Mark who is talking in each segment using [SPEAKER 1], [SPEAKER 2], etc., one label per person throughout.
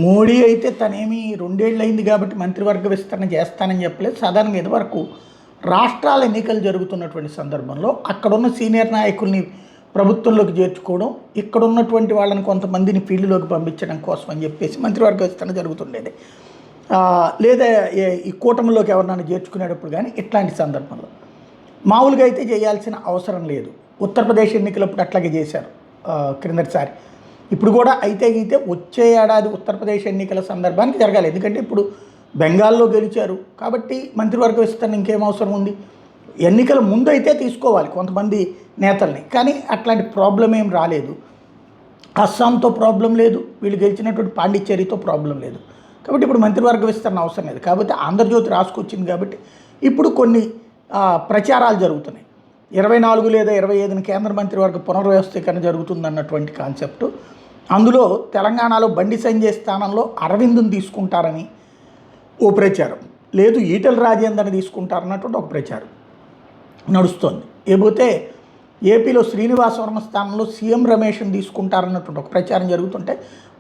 [SPEAKER 1] మోడీ అయితే తనేమి 2 ఏళ్ళు అయింది కాబట్టి మంత్రివర్గ విస్తరణ చేస్తానని చెప్పలేదు. సాధారణంగా ఇదివరకు రాష్ట్రాల ఎన్నికలు జరుగుతున్నటువంటి సందర్భంలో అక్కడున్న సీనియర్ నాయకుల్ని ప్రభుత్వంలోకి చేర్చుకోవడం, ఇక్కడ ఉన్నటువంటి వాళ్ళని కొంతమందిని ఫీల్డ్లోకి పంపించడం కోసం అని చెప్పేసి మంత్రివర్గ విస్తరణ జరుగుతుండేది. లేదా ఈ కూటమిలోకి ఎవరినైనా చేర్చుకునేటప్పుడు కానీ ఇట్లాంటి సందర్భంలో మామూలుగా అయితే చేయాల్సిన అవసరం లేదు. ఉత్తరప్రదేశ్ ఎన్నికలప్పుడు అట్లాగే చేశారు క్రిందటిసారి. ఇప్పుడు కూడా అయితే వచ్చే ఏడాది ఉత్తరప్రదేశ్ ఎన్నికల సందర్భానికి జరగాలి. ఎందుకంటే ఇప్పుడు బెంగాల్లో గెలిచారు కాబట్టి మంత్రివర్గ విస్తరణ ఇంకేం అవసరం ఉంది. ఎన్నికల ముందు అయితే తీసుకోవాలి కొంతమంది నేతల్ని, కానీ అట్లాంటి ప్రాబ్లం ఏం రాలేదు. అస్సాంతో ప్రాబ్లం లేదు, వీళ్ళు గెలిచినటువంటి పాండిచ్చేరితో ప్రాబ్లం లేదు. కాబట్టి ఇప్పుడు మంత్రివర్గ విస్తరణ అవసరం లేదు. కాబట్టి ఆంధ్రజ్యోతి రాసుకొచ్చింది కాబట్టి ఇప్పుడు కొన్ని ప్రచారాలు జరుగుతున్నాయి. 24 లేదా 25న కేంద్ర మంత్రివర్గ పునర్వ్యవస్థీకరణ జరుగుతుందన్నటువంటి కాన్సెప్టు. అందులో తెలంగాణలో బండి సంజయ్ స్థానంలో అరవింద్ని తీసుకుంటారని ఓ ప్రచారం, లేదు ఈటెల రాజేందర్ని తీసుకుంటారన్నటువంటి ఒక ప్రచారం నడుస్తోంది. ఏపోతే ఏపీలో శ్రీనివాసవర్మ స్థానంలో సీఎం రమేష్ని తీసుకుంటారన్నటువంటి ఒక ప్రచారం జరుగుతుంటే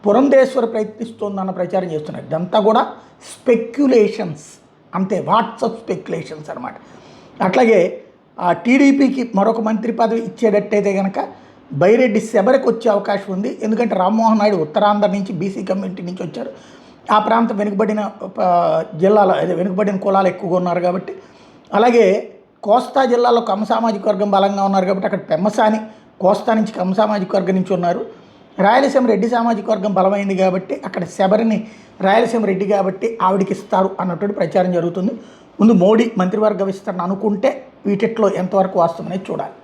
[SPEAKER 1] పురంధేశ్వర్ ప్రయత్నిస్తోందన్న ప్రచారం చేస్తున్నారు. ఇదంతా కూడా స్పెక్యులేషన్స్ అంతే, వాట్సాప్ స్పెక్యులేషన్స్ అనమాట. అట్లాగే టీడీపీకి మరొక మంత్రి పదవి ఇచ్చేటట్టయితే కనుక బైరెడ్డి శబరికి వచ్చే అవకాశం ఉంది. ఎందుకంటే రామ్మోహన్ నాయుడు ఉత్తరాంధ్ర నుంచి బీసీ కమ్యూనిటీ నుంచి వచ్చారు. ఆ ప్రాంతం వెనుకబడిన జిల్లాలో వెనుకబడిన కులాలు ఎక్కువగా ఉన్నారు కాబట్టి, అలాగే కోస్తా జిల్లాలో కమ్మ సామాజిక వర్గం బలంగా ఉన్నారు కాబట్టి అక్కడ పెమ్మసాని కోస్తా నుంచి కమ్మ సామాజిక వర్గం నుంచి ఉన్నారు. రాయలసీమ రెడ్డి సామాజిక వర్గం బలమైంది కాబట్టి అక్కడ శబరిని రాయలసీమ రెడ్డి కాబట్టి ఆవిడికి ఇస్తారు అన్నటువంటి ప్రచారం జరుగుతుంది. ముందు మోడీ మంత్రివర్గ విస్తరణ అనుకుంటే వీటిట్లో ఎంతవరకు వాస్తవం అనేది చూడాలి.